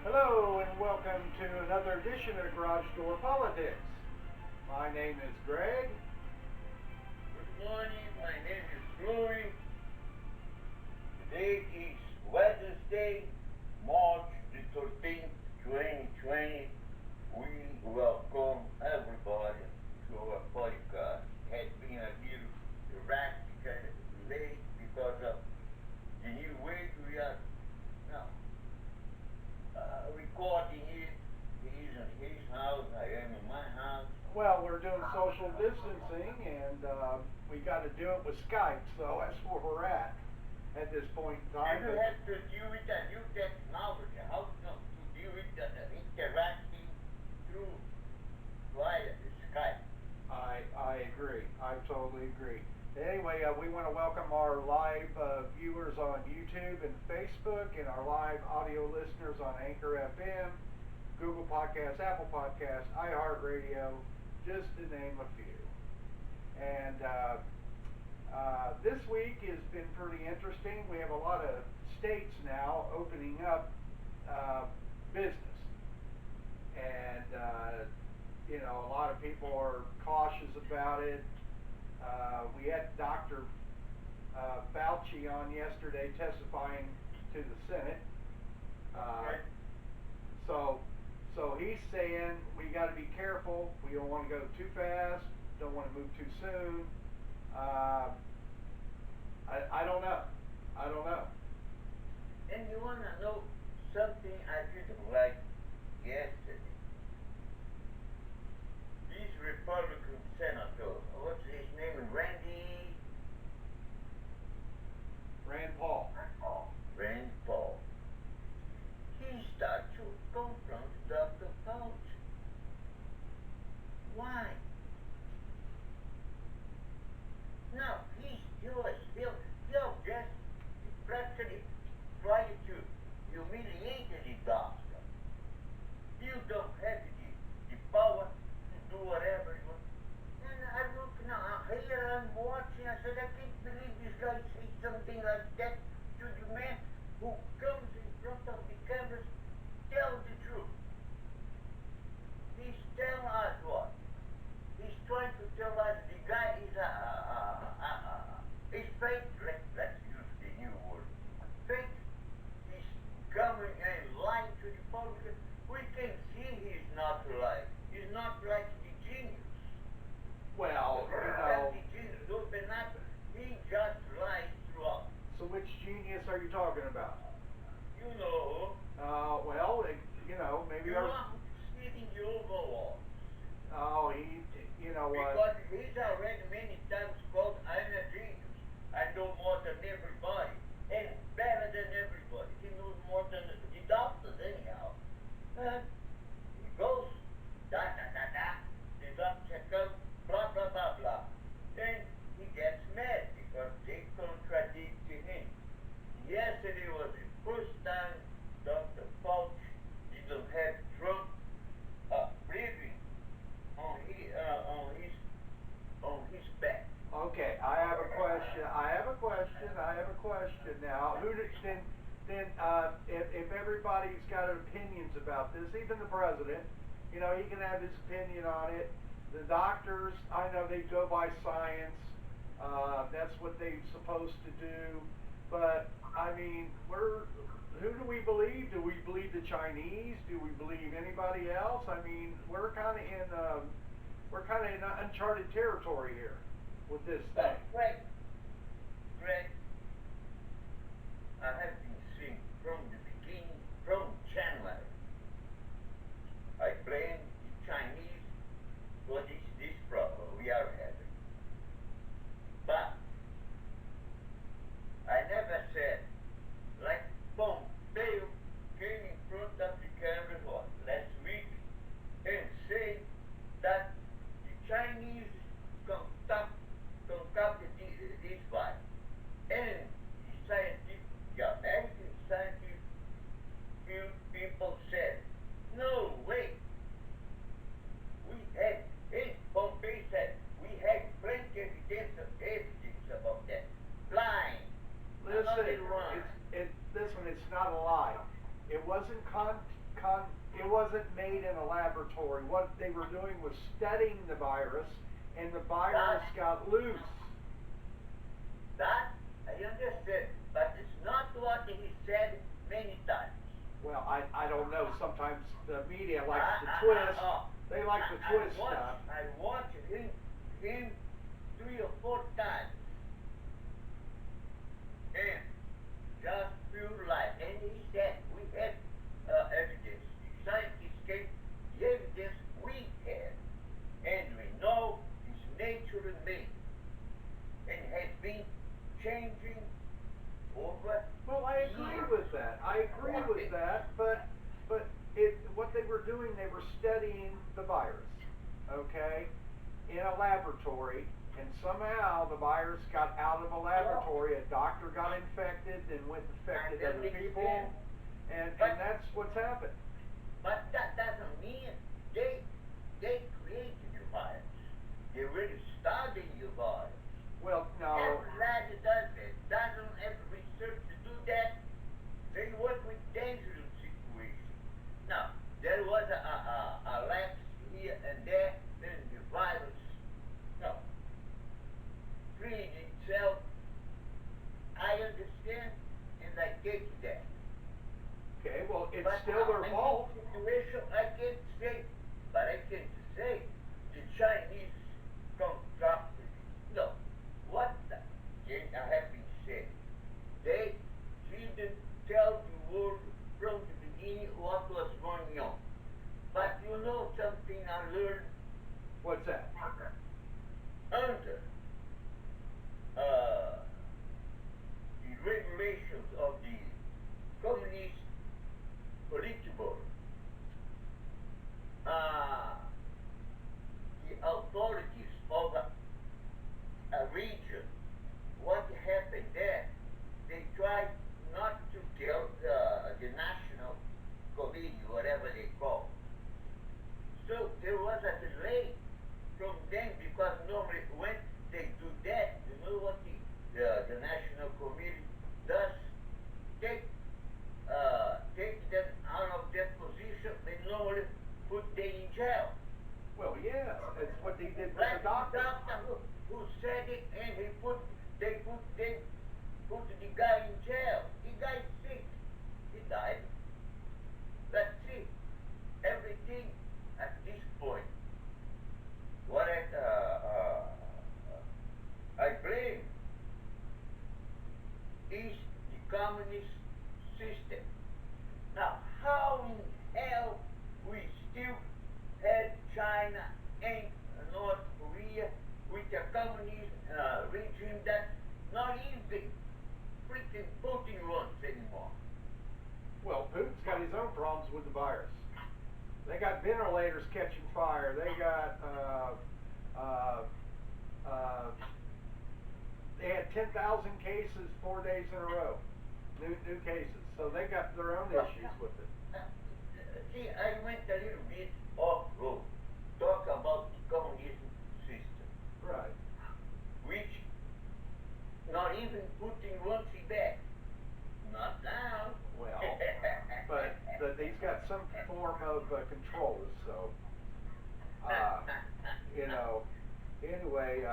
Hello and welcome to another edition of Garage Door Politics. My name is Greg. Good morning, my name is Louis. Today is Wednesday, March the 13th, 2020. We welcome everybody to our podcast. It has been a little erratic late because of the new way we are now recording it. He is in his house, I am in my house. Well, we're doing social distancing and we got to do it with Skype, so that's where we're at this point in time. You have to deal with the new technology, how to deal with the interacting through via Skype. I agree. I totally agree. Anyway, we want to welcome our live viewers on YouTube and Facebook, and our live audio listeners on Anchor FM, Google Podcasts, Apple Podcasts, iHeartRadio, just to name a few. And this week has been pretty interesting. We have a lot of states now opening up business, and a lot of people are cautious about it. We had Dr. Fauci on yesterday testifying to the Senate. Okay. So he's saying we got to be careful. We don't want to go too fast. Don't want to move too soon. I don't know. I don't know. And you want to know something I didn't like yesterday? This Republican senator, what's his name? Rand Paul. Rand Paul. He started to confront Dr. Fauci. Why? Now, he'll just practically try to humiliate the doctor. You don't have the power to do whatever you want. And I look now, here I'm watching, I said, I can't believe this guy says something like that to the man who comes in front of the cameras, tell the truth. He's telling us what? He's trying to tell us the guy is fake. Let's use the new word. Fake. He's coming and lying to the public. We can see he's not lying. He's not like the genius. Well, The genius open up. He just lies throughout. So which genius are you talking about? You know. Well, maybe You our. are sitting the overall. Oh, Because he's already many times called I'm a genius. I know more than everybody. And better than everybody. He knows more than the doctors anyhow. And he goes, da da da da. The doctor comes, blah blah blah blah. Then he gets mad because they contradict him. Yesterday was the first time Dr. Fauci didn't have Trump breathing on his back. Okay, I have a question. Now. If everybody's got opinions about this, even the president, he can have his opinion on it. The doctors, I know they go by science. That's what they're supposed to do. But I mean, who do we believe? Do we believe the Chinese? Do we believe anybody else? I mean, we're kind of in uncharted territory here with this thing. Greg, I have been seeing from the beginning, from January. I blame the Chinese for this problem we are having. But I never said, like Pompeo came in front of the camera last week and said that the Chinese concocted this virus. And the American scientific people said, no way. We had, and Pompeo said, we had plenty of evidence about that. Lying. Listen, it's not a lie. It wasn't it wasn't made in a laboratory. What they were doing was studying the virus, and the virus got loose. That I understand, but it's not what he said many times. Well, I don't know. Sometimes the media likes to twist. They like to twist stuff. I watched him 3 or 4 times. And just pure lie. And he said, we have evidence. Scientists gave the evidence we have. And we know it's nature made. And has been changing over. Well, I agree with that. I agree with that, but what they were doing, they were studying the virus, okay, in a laboratory, and somehow the virus got out of a laboratory. A doctor got infected, and infected other people, and that's what's happened. But that doesn't mean they created the virus. They really studied the virus. Well, no. Every lab does it. Doesn't every research to do that. They work with dangerous situations. Now, there was a lapse here and there, then the virus, freed itself. I understand, and I take that. Okay, well, it's But still their fault. Situation, I can't say, but I can say the Chinese constructed. No, what the, I have been saying. They didn't tell the world from the beginning what was going on. But you know something I learned? What's that? Under the regulations of the communist political, the authorities of a region, what happened there, they tried not to tell the national committee, whatever they call. So there was a delay from them because normally when they do that, you know what the national committee does? Take them out of that position, they normally put them in jail. Well, yeah, that's what they did with Like the doctor. who said it, and they put the guy in jail. The guy's sick. He died. Let's see. Everything at this point. What I blame is the communist system. Now, how in hell we still had China and North Korea with a communist regime that not even freaking Putin wants anymore? Well, Putin's got his own problems with the virus. They got ventilators catching fire. They got they had 10,000 cases 4 days in a row, new cases. So they got their own issues with it. See, I went a little bit off road. Talk about the communism system. Right. Which not even Putin wants it back. Not now. Well, but he's got some form of control. So, Anyway,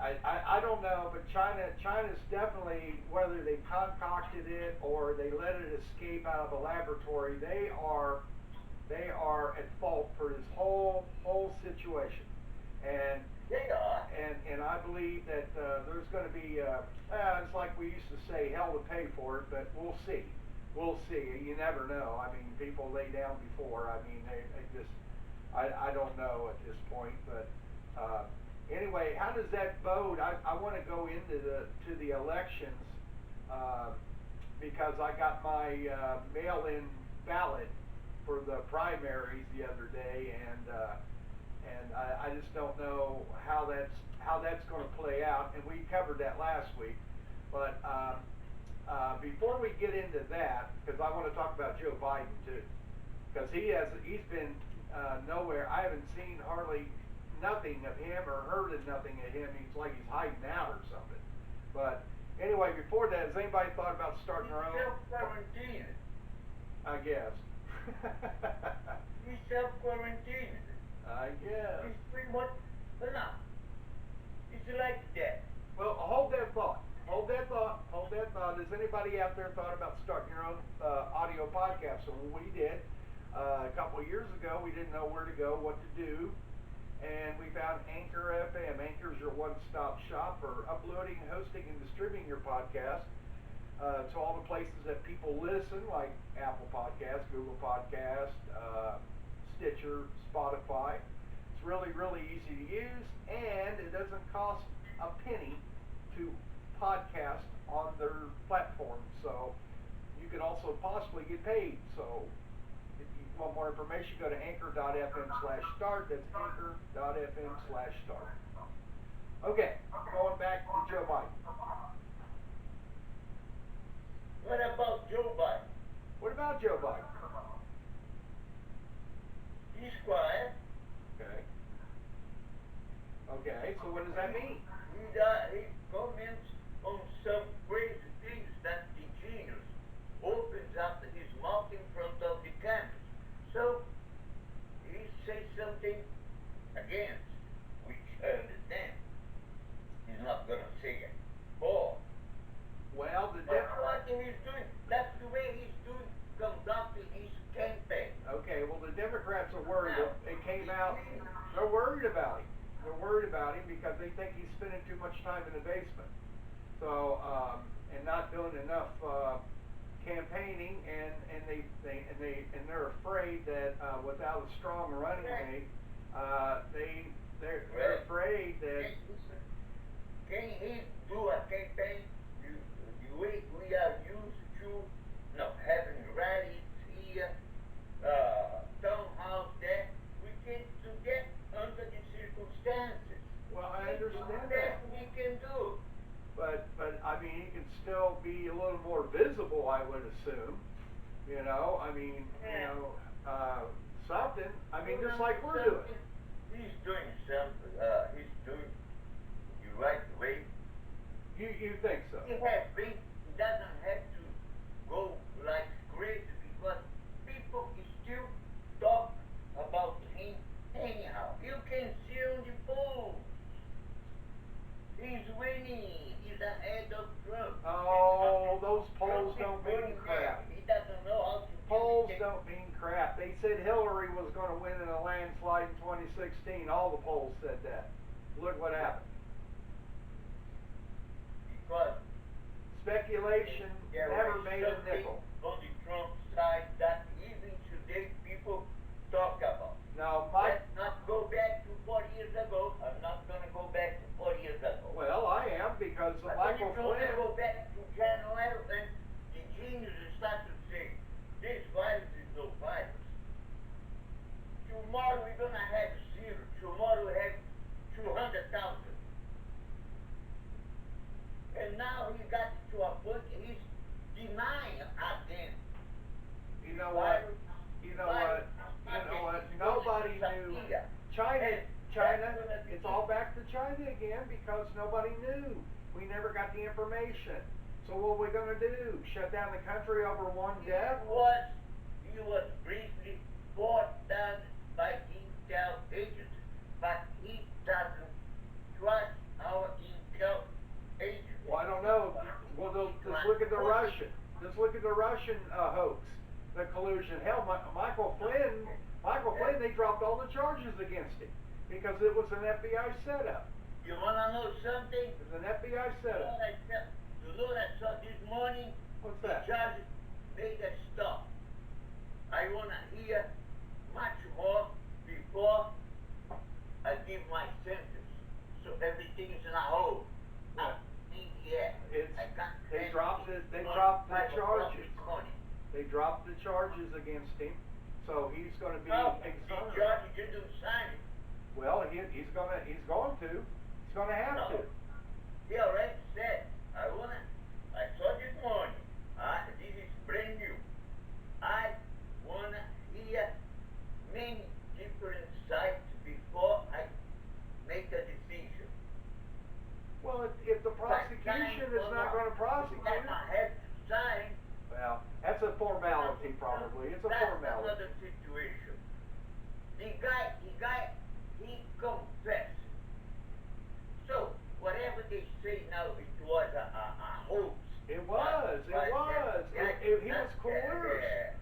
I don't know, but China's definitely, whether they concocted it or they let it escape out of a laboratory, they are at fault for this whole situation. And they are. And I believe that there's going to be it's like we used to say, hell to pay for it, but we'll see. We'll see. You never know. I mean, people lay down before. I mean, they just I don't know at this point, but anyway, how does that vote? I want to go into the elections because I got my mail-in ballot for the primaries the other day, and I just don't know how that's going to play out. And we covered that last week, but before we get into that, because I want to talk about Joe Biden too, because he's been nowhere. I haven't seen hardly nothing of him or heard of nothing of him. He's like he's hiding out or something. But anyway, before that, has anybody thought about starting their own? Self-quarantine. I guess. He's self-quarantined. I guess. He's pretty much, but no. It's like that. Well, hold that thought. Hold that thought. Hold that thought. Has anybody out there thought about starting your own audio podcast? So when we did a couple of years ago, we didn't know where to go, what to do, and we found Anchor FM. Anchor's your one-stop shop for uploading, hosting, and distributing your podcast to all the places that people listen, like Apple Podcasts, Google Podcasts, Stitcher, Spotify. It's really, really easy to use, and it doesn't cost a penny to podcast on their platform. So you could also possibly get paid. So if you want more information, go to anchor.fm/start. That's anchor.fm/start. Okay, going back to Joe Biden. What about Joe Biden? What about Joe Biden? He's quiet. Okay. Okay, so what does that mean? He comments on some crazy things that the genius opens up his mouth in front of the cameras. So he says something against, which I understand. He's not gonna say it. Or Well, that's what he's doing. That's the way he's doing, conducting his campaign. Okay, well, the Democrats are worried. It came out. They're worried about him. They're worried about him because they think he's spending too much time in the basement. So, and not doing enough campaigning, and they're afraid that without a strong running mate, they're afraid that. Can he do a campaign the way we are used to, having rallies here, townhouse there? We can do that under the circumstances. Well, I understand that. that. We can do. But I mean, he can still be a little more visible, I would assume. I mean, something. I mean, just like we're doing. He's doing something. He's doing the right way. You think so? He doesn't have to go like crazy because people still talk about him anyhow. You can see on the polls. He's winning. He's ahead of Trump. Oh, those polls don't mean crap. He doesn't know how to. Polls don't mean crap. They said Hillary was going to win in a landslide in 2016. All the polls said that. Look what happened. Because speculation never made a nickel. On the Trump side that even today people talk about. Now, let's not go back to 40 years ago. I'm not going to go back to 40 years ago. Well, I am because Michael Flynn. Go back to January and the geniuses start to say, this virus is no virus. Tomorrow we're going to have zero. Tomorrow we have 200,000. And now he got to a point he's denying again. You know what? Nobody knew. China, it's all back to China again because nobody knew. We never got the information. So what are we going to do? Shut down the country over one death? He was briefly brought down by intel agents, but he doesn't trust our intel agents. Well, I don't know. Well, just look at the Russian. Just look at the Russian hoax, the collusion. Hell, Michael Flynn, they dropped all the charges against him because it was an FBI setup. You want to know something? It was an FBI setup. You know what I saw this morning? What's that? The judge made a stop. I want to hear much more before I give my sentence. So everything is in a hole. They dropped the charges. They dropped the charges against him, so he's going to be exonerated. The judge didn't sign it. Well, he's going to have to. He already said, I saw this morning, this is brand new. I want to hear many different sides before I make a decision. Well, if the prosecution is not going to prosecute it, I have to sign. well, that's a formality probably. It's a formality. another situation. The guy, he confessed. So, whatever they say now, it was a hoax. It was. He was coerced.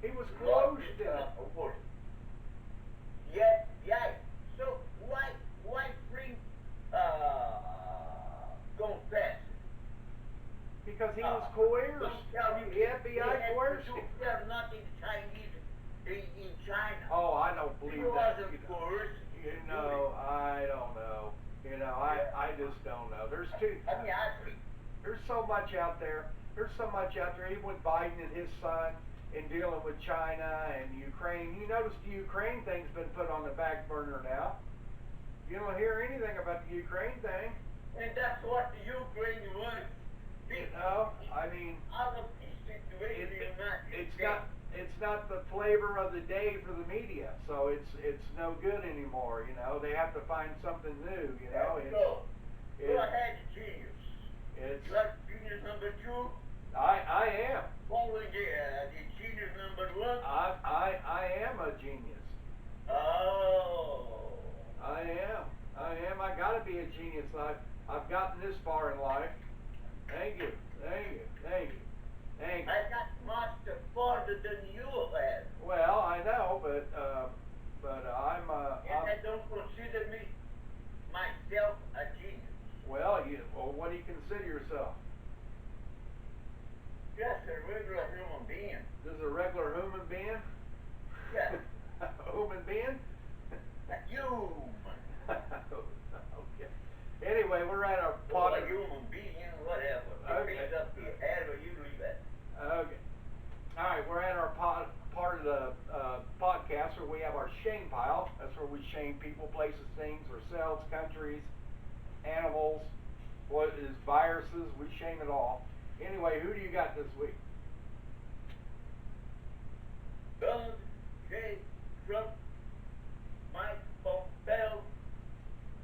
He was coerced in it. Yes, yeah. So why bring confess? Because he was coerced. The FBI coerced him. They're not in Chinese in China. Oh, I don't believe He that. wasn't coerced. I don't know. I just don't know. There's so much out there. There's so much out there. Even with Biden and his son in dealing with China and Ukraine. You notice the Ukraine thing's been put on the back burner now. You don't hear anything about the Ukraine thing. And that's what the Ukraine wants. I mean, out of this situation, it's not the flavor of the day for the media, so it's no good anymore. They have to find something new. Go ahead, genius. You are genius number 2. I am. Following the genius number 1. I am a genius. Oh. I am. I gotta be a genius. I've gotten this far in life. Thank you. I got much farther than you have. Well, I know, but I'm and I don't consider myself a genius. Well, what do you consider yourself? Just a regular human being. Just a regular human being? Yeah. Human being? Human. Okay. Anyway, we're at our Well, a human being, whatever. Okay. It up to your head or you leave it. Okay. All right, we're at our part of the podcast where we have our shame pile. That's where we shame people, places, things, ourselves, countries, animals, what is viruses. We shame it all. Anyway, who do you got this week? Donald J. Trump, Mike Pompeo,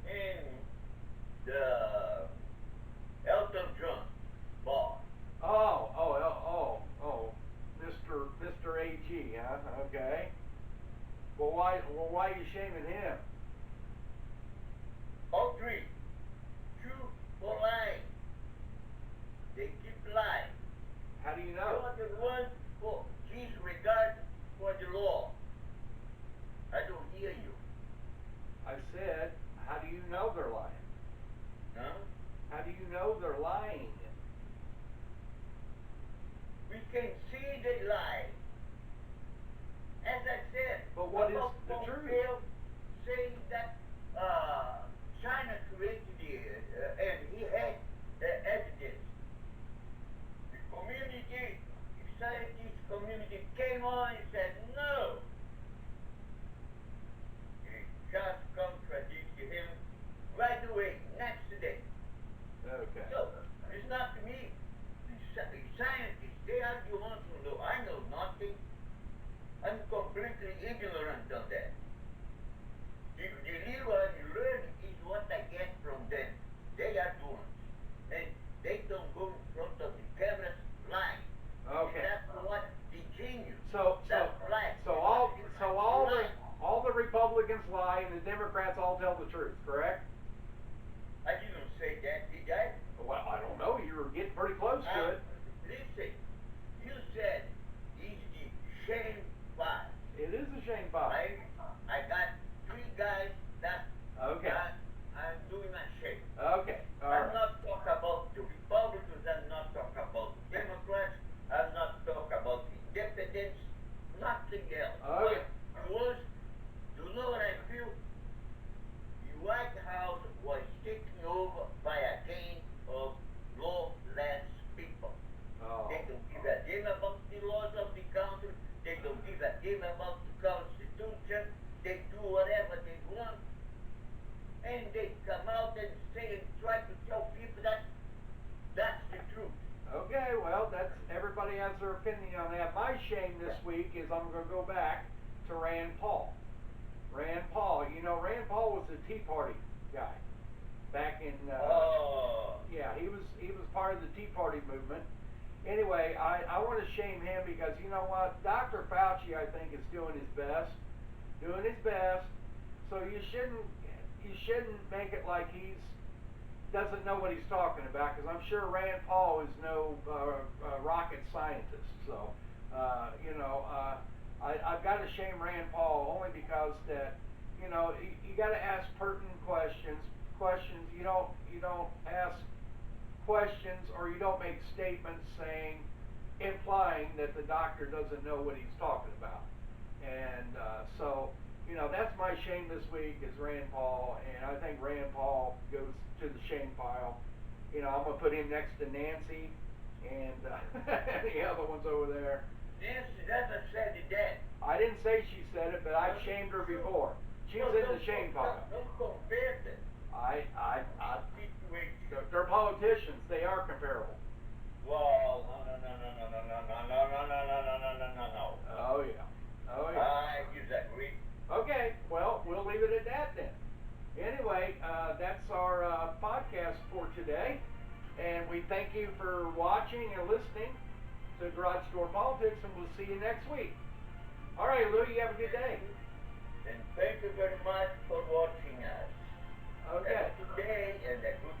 and Elton John bar. Mr. AG, huh? Okay. Well, why are you shaming him? All 3. True for lying. They keep lying. How do you You know? are the one for disregard for the law. I don't hear you. I said, how do you know they're lying? Huh? How do you know they're lying? We can see they lie. As I said, But what is about the truth? Pompeo saying that China created it, and he had evidence. The community, scientist community came on and said no. It just contradicted him right away, next day. Okay. So, it's not me. The scientists, they are the ones who know. I know nothing. I'm completely ignorant on that. The little I learn is what I get from them. They are doing. And they don't go in front of the cameras lying. Okay. And that's what the genius. So lying. all the Republicans lie and the Democrats all tell the truth, correct? I didn't say that, did I? Well, I don't know. You were getting pretty close to it. Listen, you said it's the shame part. It is a shame pile. I got 3 guys that Okay. I'm doing a shame. Okay. All I'm right. not talking about the Republicans, I'm not talking about the Democrats, I'm not talking about the independents, nothing else. Okay. Because, you know what I feel? The White House was taken over by a gang of lawless people. Oh. They don't give a damn about the laws of the country. They don't give a damn about the Constitution. They do whatever they want. And they come out and say and try to tell people that that's the truth. Okay, well, that's everybody has their opinion on that. My shame this week is I'm going to go back to Rand Paul. Rand Paul, Rand Paul was the Tea Party guy back in. Yeah, he was part of the Tea Party movement, anyway, I want to shame him because you know what? Dr. Fauci, I think, is doing his best. Doing his best. So you shouldn't make it like he's doesn't know what he's talking about, because I'm sure Rand Paul is no rocket scientist. So, I've got to shame Rand Paul only because that, you got to ask pertinent questions. Questions you don't ask questions, or you don't make statements implying that the doctor doesn't know what he's talking about. And so, that's my shame this week is Rand Paul, and I think Rand Paul goes to the shame pile. I'm gonna put him next to Nancy and the other ones over there. Nancy, that's a said it dead. I didn't say she said it, but I've shamed her before. She's in the shame pile. Don't compare them. They're politicians. They are comparable. Well, no. Oh yeah. I disagree. Okay, well, we'll leave it at that then. Anyway, that's our podcast for today, and we thank you for watching and listening to Garage Door Politics, and we'll see you next week. All right, Lou, you have a good day. And thank you very much for watching us. Okay. Have a good day and a good